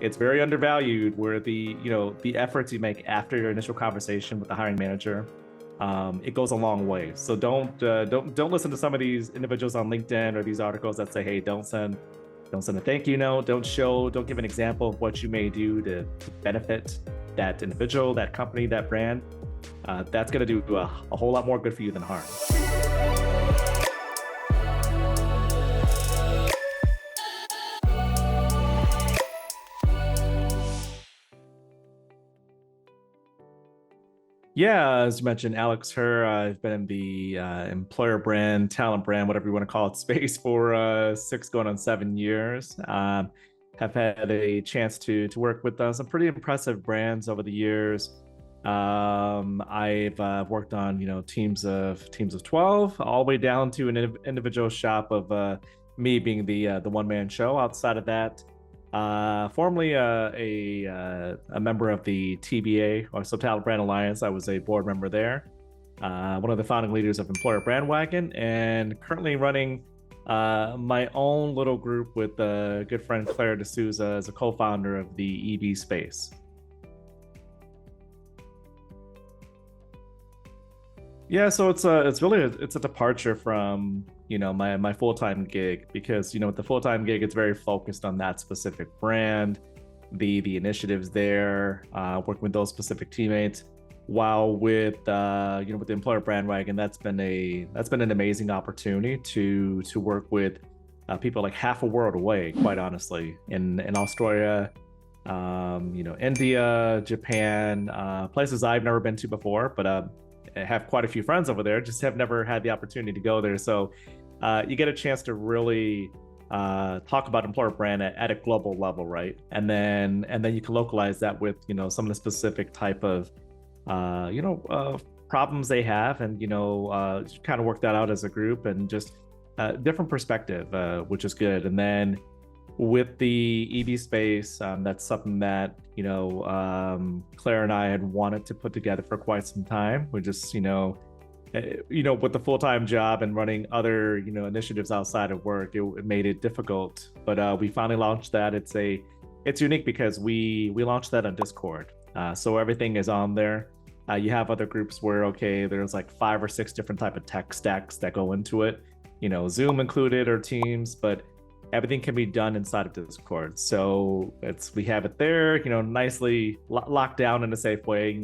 it's very undervalued where the efforts you make after your initial conversation with the hiring manager, it goes a long way. So don't listen to some of these individuals on LinkedIn or these articles that say, hey, don't send a thank you note, don't give an example of what you may do to benefit that individual, that company, that brand. That's going to do a whole lot more good for you than harm. Yeah, as you mentioned, Alex Her, I've been in the employer brand, talent brand, whatever you want to call it, space for 6 going on 7 years. Have had a chance to work with some pretty impressive brands over the years. I've worked on teams of 12, all the way down to an individual shop of me being the one man show. Outside of that, formerly a member of the TBA, or So Talent Brand Alliance. I was a board member there, one of the founding leaders of Employer Brandwagon, and currently running my own little group with a good friend Claire D'Souza as a co-founder of the EB space. Yeah, so it's a departure from my full-time gig, because with the full-time gig it's very focused on that specific brand, the initiatives there, working with those specific teammates. While with with the Employer Brandwagon, that's been an amazing opportunity to work with people like half a world away, quite honestly, in Australia, India, Japan, places I've never been to before, but I have quite a few friends over there, just have never had the opportunity to go there. So you get a chance to really talk about employer brand at a global level, right? And then you can localize that with some of the specific type of problems they have, and kind of work that out as a group, and just different perspective, which is good. And then with the EB space, that's something that Claire and I had wanted to put together for quite some time. We just with the full-time job and running other initiatives outside of work, it made it difficult. But we finally launched that. It's unique because we launched that on Discord, so everything is on there. You have other groups where there's like 5 or 6 different type of tech stacks that go into it, Zoom included or Teams, but everything can be done inside of Discord. So we have it there, nicely locked down in a safe way.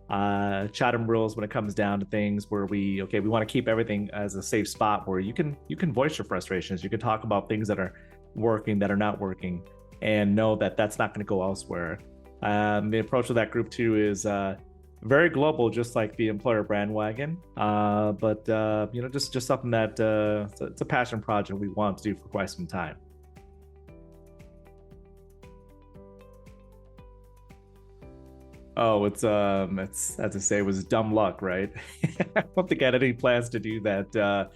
Chatham rules when it comes down to things where we want to keep everything as a safe spot where you can voice your frustrations, you can talk about things that are working, that are not working, and know that that's not going to go elsewhere. The approach of that group too is very global, just like the Employer Brandwagon, but just something that it's a passion project we want to do for quite some time. Oh, it's as I say, it was dumb luck, right? I don't think I had any plans to do that.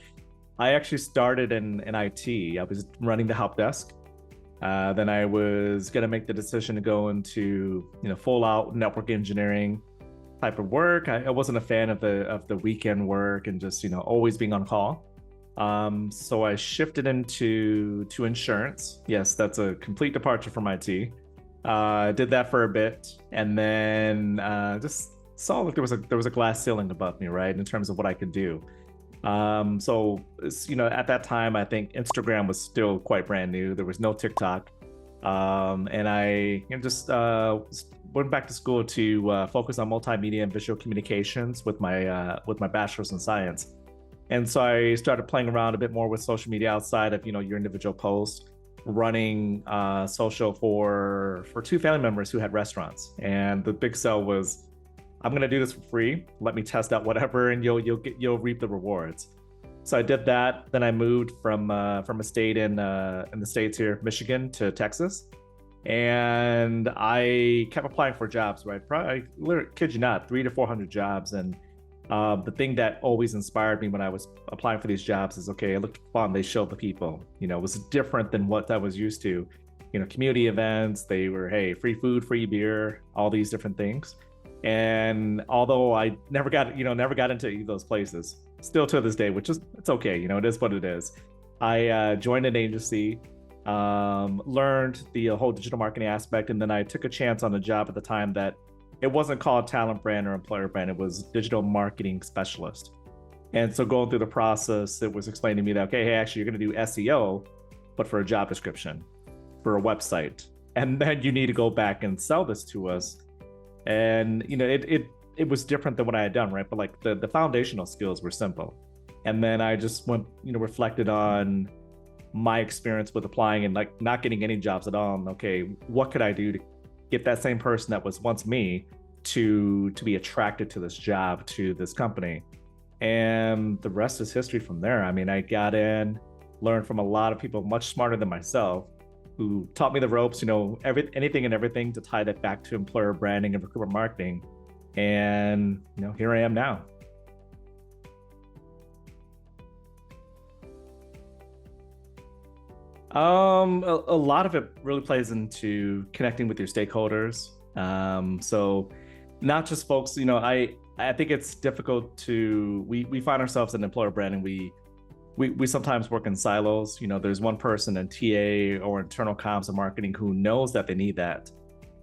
I actually started in IT. I was running the help desk. Then I was gonna make the decision to go into full out network engineering type of work. I wasn't a fan of the weekend work and just always being on call. So I shifted into insurance. Yes, that's a complete departure from IT. Did that for a bit, and then just saw like there was a glass ceiling above me, right, in terms of what I could do. So at that time, I think Instagram was still quite brand new. There was no TikTok, and I just went back to school to focus on multimedia and visual communications with my bachelor's in science. And so I started playing around a bit more with social media outside of your individual posts, running social for 2 family members who had restaurants. And the big sell was, I'm gonna do this for free. Let me test out whatever, and you'll reap the rewards. So I did that. Then I moved from a state in the States here, Michigan, to Texas, and I kept applying for jobs. Right, probably, kid you not, 300 to 400 jobs. And the thing that always inspired me when I was applying for these jobs is, it looked fun. They showed the people. It was different than what I was used to. Community events. They were, hey, free food, free beer, all these different things. And although I never got into those places, still to this day, which is, it's okay, it is what it is. I joined an agency, learned the whole digital marketing aspect, and then I took a chance on a job at the time that it wasn't called talent brand or employer brand, it was digital marketing specialist. And so going through the process, it was explained to me that, okay, hey, actually, you're going to do SEO, but for a job description, for a website. And then you need to go back and sell this to us. And, it was different than what I had done, right? But like the foundational skills were simple. And then I just went, reflected on my experience with applying and like not getting any jobs at all. And okay, what could I do to get that same person that was once me to be attracted to this job, to this company? And the rest is history from there. I mean, I got in, learned from a lot of people much smarter than myself who taught me the ropes, anything and everything to tie that back to employer branding and recruitment marketing. And, here I am now. A lot of it really plays into connecting with your stakeholders. So not just folks, I think it's difficult we find ourselves in employer branding. We sometimes work in silos. There's one person in TA or internal comms and marketing who knows that they need that.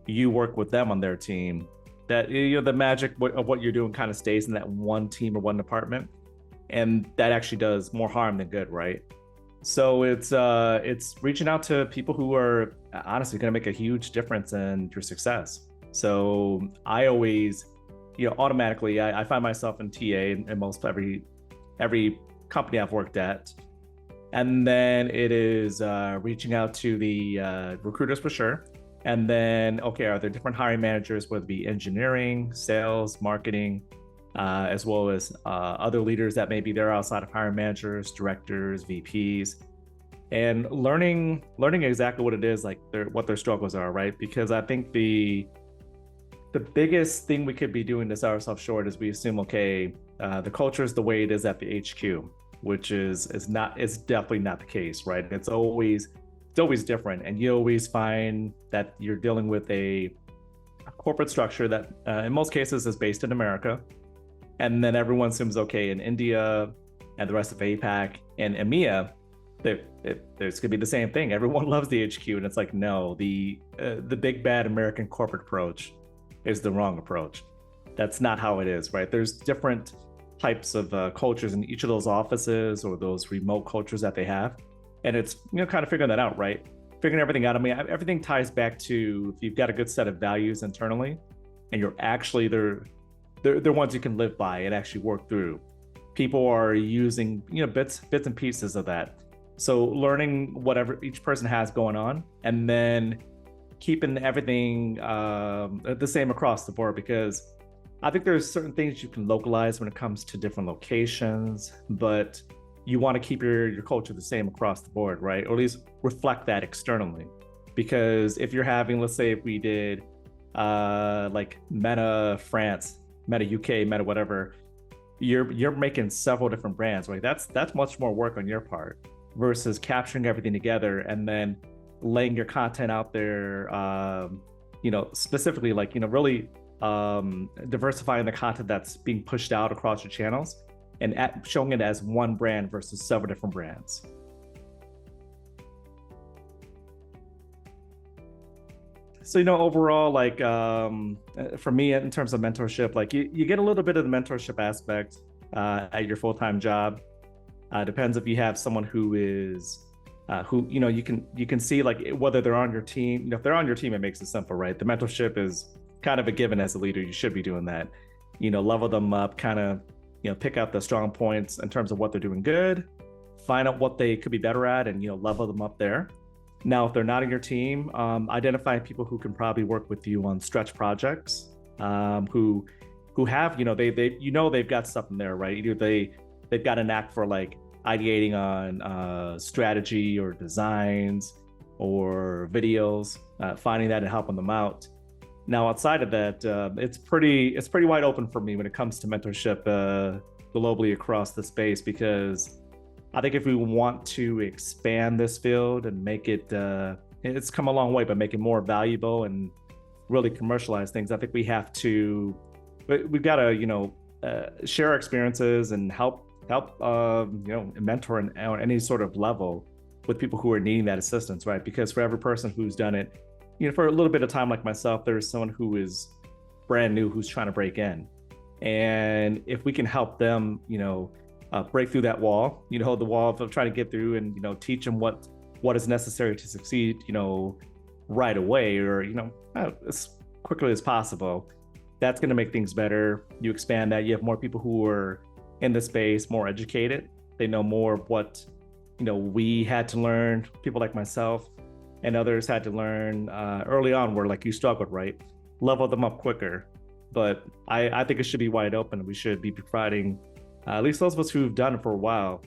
You work with them on their team. That the magic of what you're doing kind of stays in that one team or one department, and that actually does more harm than good, right? So it's reaching out to people who are honestly going to make a huge difference in your success. So I always, automatically, I find myself in TA in most every company I've worked at, and then it is reaching out to the recruiters for sure. And then, okay, are there different hiring managers, whether it be engineering, sales, marketing, as well as other leaders that maybe they're outside of hiring managers, directors, VPs, and learning exactly what it is, like what their struggles are, right? Because I think the biggest thing we could be doing to sell ourselves short is we assume, okay, the culture is the way it is at the HQ, which is definitely not the case, right? It's always different, and you always find that you're dealing with a corporate structure that in most cases is based in America, and then everyone assumes, okay, in India and the rest of APAC and EMEA, there's going to be the same thing. Everyone loves the HQ, and it's like, no, the big bad American corporate approach is the wrong approach. That's not how it is, right? There's different types of cultures in each of those offices or those remote cultures that they have. And it's, kind of figuring that out, right? Figuring everything out. I mean, everything ties back to if you've got a good set of values internally and you're actually, they're ones you can live by and actually work through. People are using, bits and pieces of that. So learning whatever each person has going on, and then keeping everything the same across the board, because I think there's certain things you can localize when it comes to different locations, but you want to keep your culture the same across the board, right? Or at least reflect that externally. Because if you're having, let's say if we did like Meta France, Meta UK, Meta whatever, you're making several different brands, right? That's much more work on your part versus capturing everything together and then laying your content out there, specifically like, really diversifying the content that's being pushed out across your channels and showing it as one brand versus several different brands. So, overall, like for me, in terms of mentorship, like you get a little bit of the mentorship aspect at your full-time job. Depends if you have someone who is who you can see like whether they're on your team. If they're on your team, it makes it simple, right? The mentorship is kind of a given as a leader. You should be doing that. Level them up, kind of pick out the strong points in terms of what they're doing good, find out what they could be better at, and level them up there. Now, if they're not in your team, identify people who can probably work with you on stretch projects, who have they've got stuff in there, right? Either they've got a knack for like ideating on strategy or designs or videos, finding that and helping them out. Now, outside of that, it's pretty wide open for me when it comes to mentorship globally across the space, because I think if we want to expand this field and make it, it's come a long way, but make it more valuable and really commercialize things, I think we've got to, share our experiences and help, mentor on any sort of level with people who are needing that assistance, right? Because for every person who's done it, for a little bit of time, like myself, there's someone who is brand new who's trying to break in. And if we can help them, break through that wall, the wall of trying to get through, and teach them what is necessary to succeed, right away, or as quickly as possible, that's going to make things better. You expand that, you have more people who are in the space, more educated. They know more of what we had to learn. People like myself and others had to learn early on, where like you struggled, right? Level them up quicker. But I think it should be wide open. We should be providing, at least those of us who've done it for a while,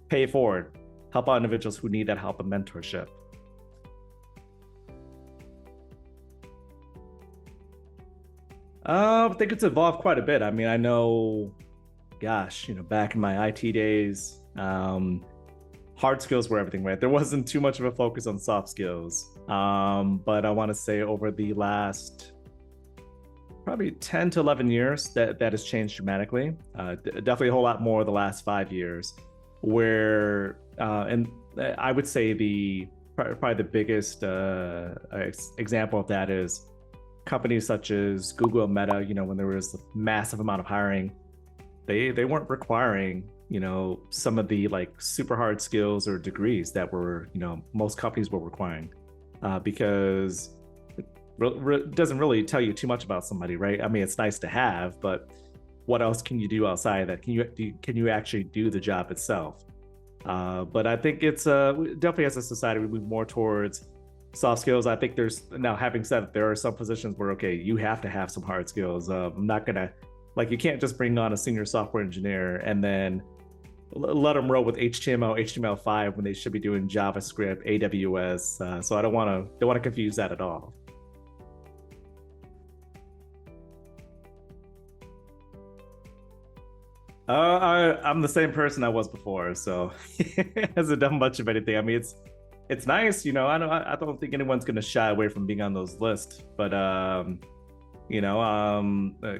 pay it forward, help out individuals who need that help and mentorship. I think it's evolved quite a bit. I mean, I know, gosh, back in my IT days, hard skills were everything, right? There wasn't too much of a focus on soft skills. But I want to say over the last probably 10 to 11 years, that has changed dramatically. Definitely a whole lot more the last 5 years, where, and I would say probably the biggest example of that is companies such as Google and Meta. When there was a massive amount of hiring, they weren't requiring some of the like super hard skills or degrees that were most companies were requiring, because it doesn't really tell you too much about somebody, right? I mean, it's nice to have, but what else can you do outside of that? Can you actually do the job itself? But I think it's definitely, as a society, we move more towards soft skills. I think there's, now having said that, there are some positions where, okay, you have to have some hard skills. I'm not gonna, like, you can't just bring on a senior software engineer and then let them roll with HTML, HTML5 when they should be doing JavaScript, AWS. So I don't want to confuse that at all. I'm the same person I was before, so it hasn't done much of anything. I mean, it's nice, I don't think anyone's gonna shy away from being on those lists, but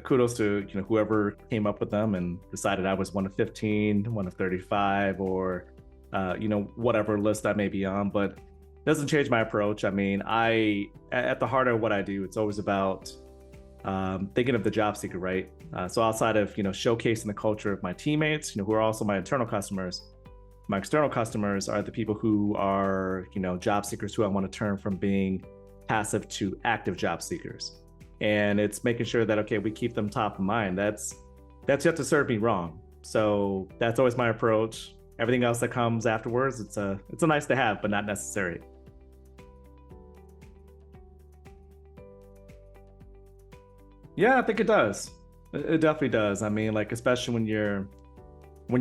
kudos to whoever came up with them and decided I was one of 15, one of 35, or whatever list I may be on. But it doesn't change my approach. I mean, at the heart of what I do, it's always about thinking of the job seeker, right? So outside of showcasing the culture of my teammates, who are also my internal customers, my external customers are the people who are job seekers who I want to turn from being passive to active job seekers. And it's making sure that, okay, we keep them top of mind. That's yet to serve me wrong. So that's always my approach. Everything else that comes afterwards, it's a nice to have, but not necessary. Yeah, I think it does. It definitely does. I mean, like, especially when you're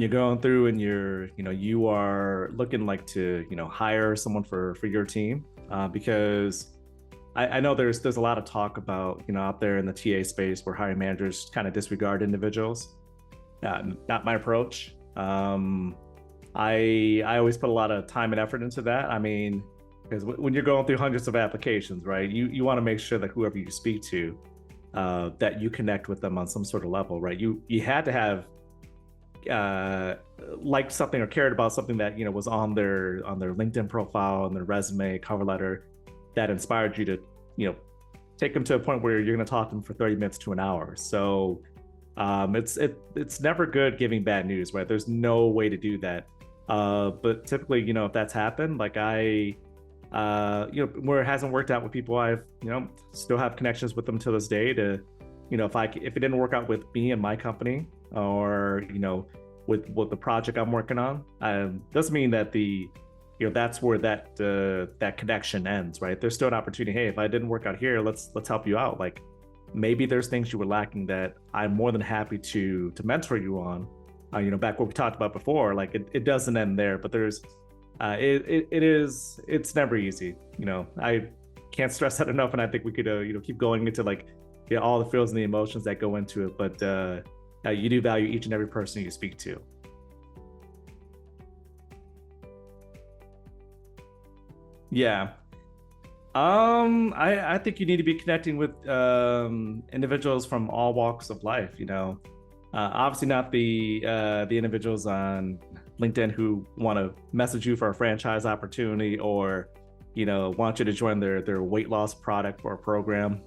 going through and you are looking like to hire someone for your team, because I know there's a lot of talk about out there in the TA space where hiring managers kind of disregard individuals. Not my approach. I always put a lot of time and effort into that. I mean, because when you're going through hundreds of applications, right, you want to make sure that whoever you speak to, that you connect with them on some sort of level, right? You had to have liked something or cared about something that was on their LinkedIn profile, on their resume, cover letter, that inspired you to take them to a point where you're going to talk to them for 30 minutes to an hour. So it's never good giving bad news, right? There's no way to do that. But typically, if that's happened, like where it hasn't worked out with people, I've still have connections with them to this day to if it didn't work out with me and my company, or with the project I'm working on, doesn't mean that that's where that connection ends, right? There's still an opportunity. Hey, if I didn't work out here, let's help you out. Like, maybe there's things you were lacking that I'm more than happy to mentor you on. Back what we talked about before, like it doesn't end there, but there's it's never easy. I can't stress that enough, and I think we could keep going into like all the feels and the emotions that go into it, but you do value each and every person you speak to. Yeah. I think you need to be connecting with individuals from all walks of life. Obviously not the individuals on LinkedIn who want to message you for a franchise opportunity, or want you to join their weight loss product or program.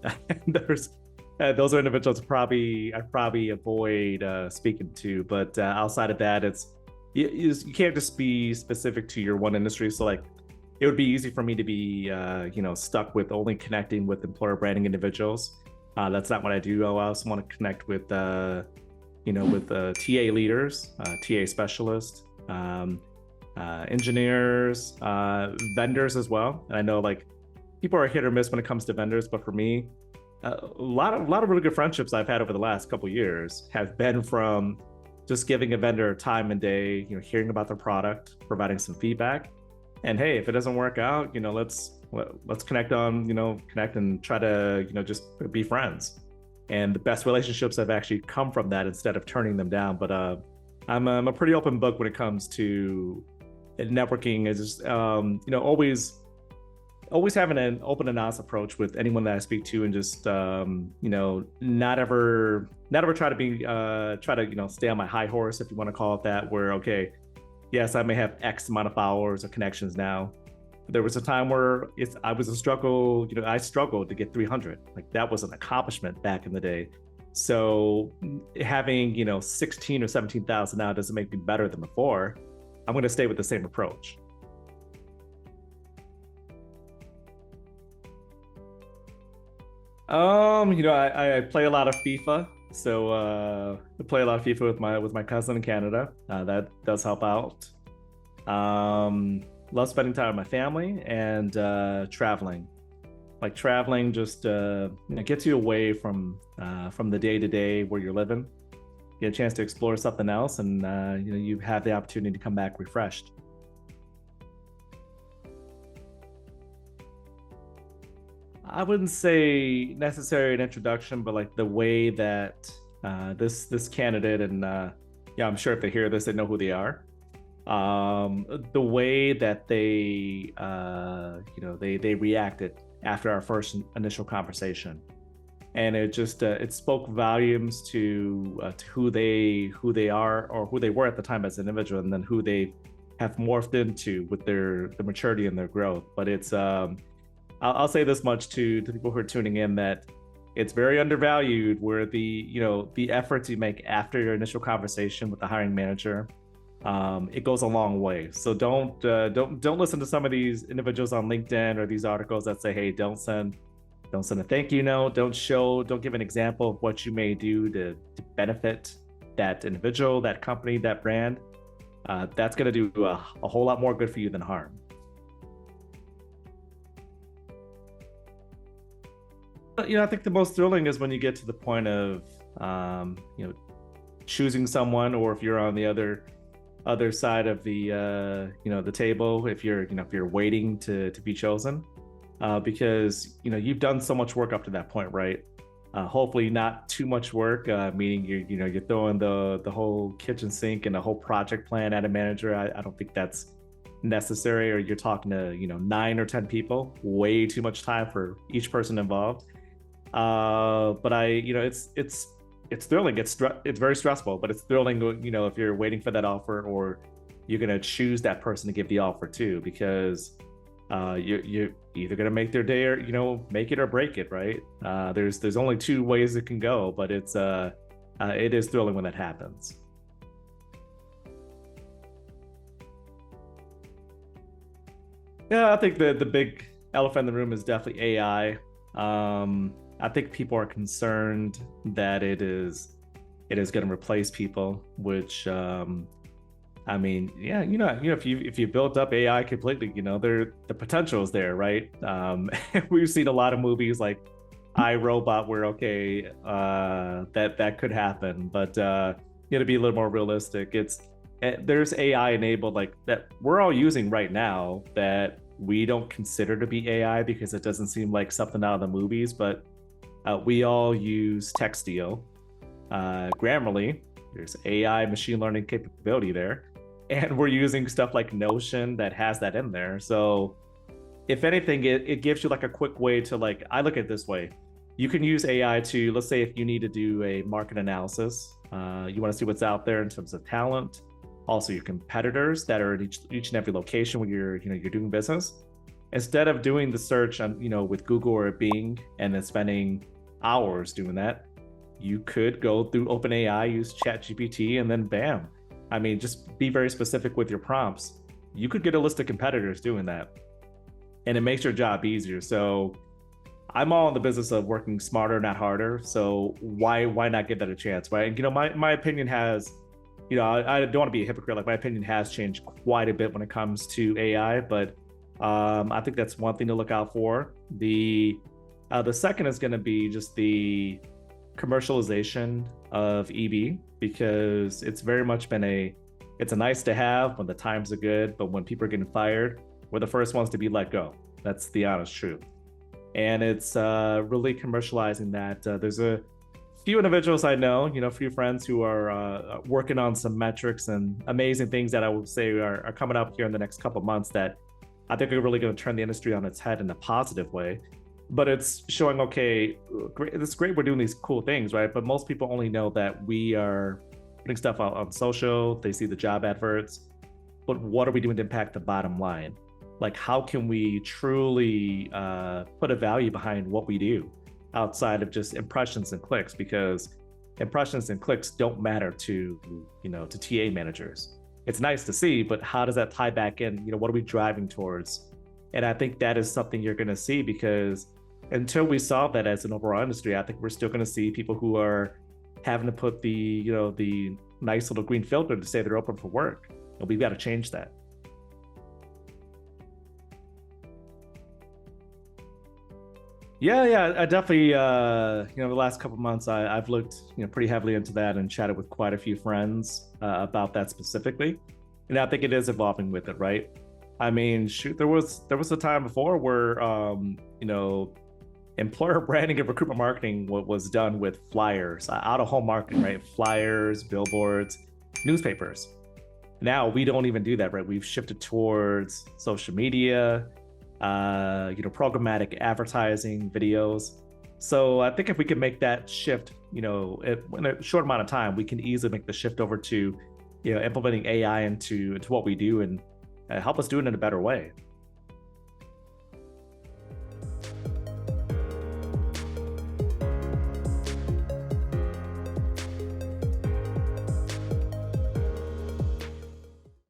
There's those are individuals I probably avoid speaking to. But outside of that, you can't just be specific to your one industry. So like, it would be easy for me to be stuck with only connecting with employer branding individuals. That's not what I do. I also want to connect with TA leaders, TA specialists, engineers, vendors as well. And I know like people are hit or miss when it comes to vendors, but for me, a lot of really good friendships I've had over the last couple of years have been from just giving a vendor time and day, hearing about their product, providing some feedback, and hey, if it doesn't work out, let's connect and try to just be friends. And the best relationships have actually come from that instead of turning them down. But I'm a pretty open book when it comes to networking. Is just always having an open and honest approach with anyone that I speak to, and just not ever try to stay on my high horse, if you want to call it that, where okay, yes, I may have X amount of followers or connections now. There was a time where I struggled to get 300. Like, that was an accomplishment back in the day. So having 16 or 17,000 now doesn't make me better than before. I'm going to stay with the same approach. I play a lot of FIFA. So I play a lot of FIFA with my cousin in Canada. That does help out. Love spending time with my family, and traveling. Like, traveling just gets you away from the day to day where you're living. Get a chance to explore something else, and you have the opportunity to come back refreshed. I wouldn't say necessary an introduction, but like the way that this candidate, and I'm sure if they hear this, they know who they are. The way that they they reacted after our first initial conversation, and it just it spoke volumes to who they are, or who they were at the time as an individual, and then who they have morphed into with the maturity and their growth. But it's I'll say this much to people who are tuning in, that it's very undervalued, where the efforts you make after your initial conversation with the hiring manager, it goes a long way. So don't listen to some of these individuals on LinkedIn or these articles that say, hey, don't send a thank you note, don't give an example of what you may do to benefit that individual, that company, that brand. That's going to do a whole lot more good for you than harm. But, I think the most thrilling is when you get to the point of choosing someone, or if you're on the other side of the the table, if you're waiting to be chosen, because you've done so much work up to that point, right? Hopefully not too much work, meaning you're throwing the whole kitchen sink and the whole project plan at a manager. I don't think that's necessary. Or you're talking to 9 or 10 people, way too much time for each person involved. But it's thrilling. It's very stressful, but it's thrilling, if you're waiting for that offer, or you're going to choose that person to give the offer to, because you're either going to make their day, or make it or break it, right? There's only 2 ways it can go, but it is thrilling when that happens. Yeah, I think the big elephant in the room is definitely AI. I think people are concerned that it is going to replace people, which I mean, yeah, if you built up AI completely, the potential is there, right? We've seen a lot of movies like iRobot, where okay, that could happen, but to be a little more realistic, there's AI enabled, like, that we're all using right now, that we don't consider to be AI because it doesn't seem like something out of the movies, but we all use Textio, Grammarly. There's AI machine learning capability there, and we're using stuff like Notion that has that in there. So if anything, it gives you like a quick way to, like, I look at it this way. You can use AI to, let's say if you need to do a market analysis, you want to see what's out there in terms of talent, also your competitors that are at each and every location where you're doing business. Instead of doing the search on, with Google or Bing and then spending hours doing that, you could go through OpenAI, use ChatGPT, and then bam. I mean, just be very specific with your prompts. You could get a list of competitors doing that, and it makes your job easier. So I'm all in the business of working smarter, not harder. So why not give that a chance, right? And my opinion has, I don't want to be a hypocrite. Like, my opinion has changed quite a bit when it comes to AI, but I think that's one thing to look out for. The second is going to be just the commercialization of EV, because it's very much been it's a nice to have when the times are good, but when people are getting fired, we're the first ones to be let go. That's the honest truth. And it's really commercializing that. There's a few individuals I know, a few friends who are working on some metrics and amazing things that I would say are coming up here in the next couple of months that I think are really going to turn the industry on its head in a positive way. But it's showing, okay, great, it's great we're doing these cool things, right? But most people only know that we are putting stuff out on social, they see the job adverts, but what are we doing to impact the bottom line? Like, how can we truly put a value behind what we do outside of just impressions and clicks? Because impressions and clicks don't matter to TA managers. It's nice to see, but how does that tie back in? What are we driving towards? And I think that is something you're going to see, because until we solve that as an overall industry, I think we're still going to see people who are having to put the nice little green filter to say they're open for work. And we've got to change that. Yeah, I definitely, the last couple of months, I've looked, pretty heavily into that and chatted with quite a few friends about that specifically. And I think it is evolving with it, right? I mean, shoot, there was a time before where, employer branding and recruitment marketing was done with flyers, out of home marketing, right? Flyers, billboards, newspapers. Now we don't even do that, right? We've shifted towards social media, programmatic advertising, videos. So I think if we could make that shift, in a short amount of time, we can easily make the shift over to, implementing AI into what we do and help us do it in a better way.